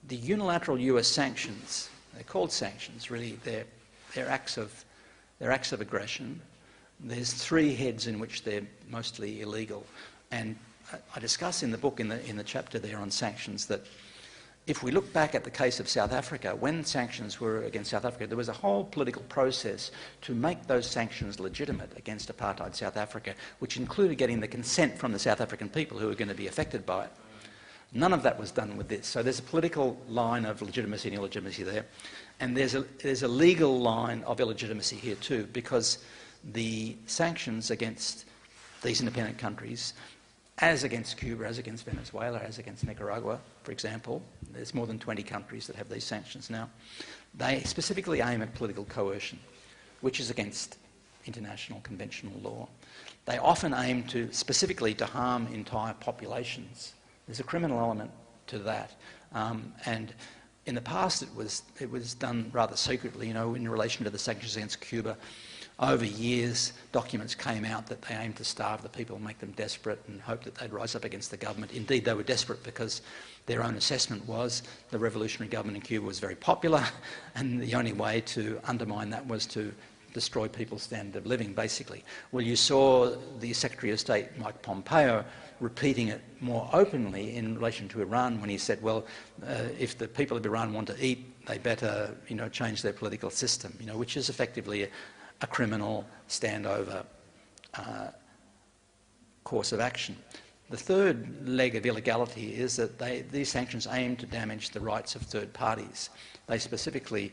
the unilateral US sanctions, they're called sanctions, really, they're acts of aggression. There's three heads in which they're mostly illegal. And I discuss in the book, in the chapter there on sanctions, that if we look back at the case of South Africa, when sanctions were against South Africa, there was a whole political process to make those sanctions legitimate against apartheid South Africa, which included getting the consent from the South African people who were going to be affected by it. None of that was done with this. So there's a political line of legitimacy and illegitimacy there. And there's a legal line of illegitimacy here too, because the sanctions against these independent countries, as against Cuba, as against Venezuela, as against Nicaragua, for example, there's more than 20 countries that have these sanctions now, they specifically aim at political coercion, which is against international conventional law. They often aim specifically to harm entire populations. There's a criminal element to that. And in the past it was done rather secretly, in relation to the sanctions against Cuba. Over years, documents came out that they aimed to starve the people, make them desperate, and hope that they'd rise up against the government. Indeed, they were desperate because their own assessment was the revolutionary government in Cuba was very popular, and the only way to undermine that was to destroy people's standard of living, basically. Well, you saw the Secretary of State, Mike Pompeo, repeating it more openly in relation to Iran when he said, well, if the people of Iran want to eat, they better, change their political system, which is effectively a criminal standover course of action. The third leg of illegality is that these sanctions aim to damage the rights of third parties. They specifically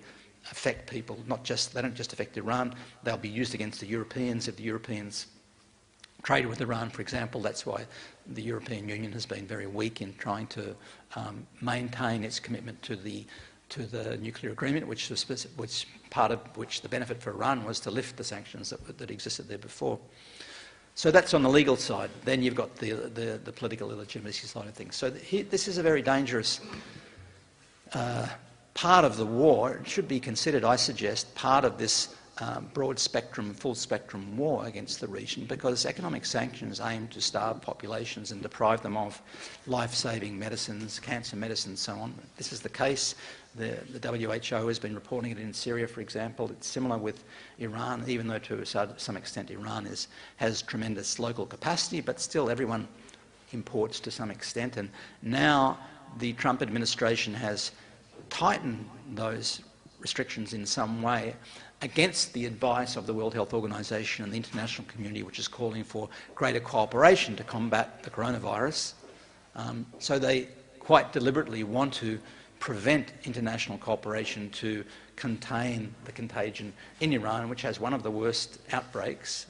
affect people, they don't just affect Iran, they'll be used against the Europeans if the Europeans trade with Iran, for example. That's why the European Union has been very weak in trying to maintain its commitment to the nuclear agreement, which part of which the benefit for Iran was to lift the sanctions that existed there before. So that's on the legal side. Then you've got the political illegitimacy side of things. So this is a very dangerous part of the war. It should be considered, I suggest, part of this broad spectrum, full spectrum war against the region, because economic sanctions aim to starve populations and deprive them of life-saving medicines, cancer medicines, so on. This is the case. The WHO has been reporting it in Syria, for example. It's similar with Iran, even though to some extent Iran has tremendous local capacity, but still everyone imports to some extent. And now the Trump administration has tightened those restrictions in some way against the advice of the World Health Organization and the international community, which is calling for greater cooperation to combat the coronavirus. So they quite deliberately want to prevent international cooperation to contain the contagion in Iran, which has one of the worst outbreaks.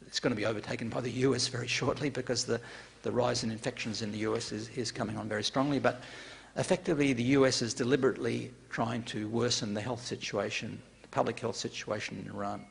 It's going to be overtaken by the US very shortly because the rise in infections in the US is coming on very strongly. But effectively, the US is deliberately trying to worsen the health situation, the public health situation in Iran.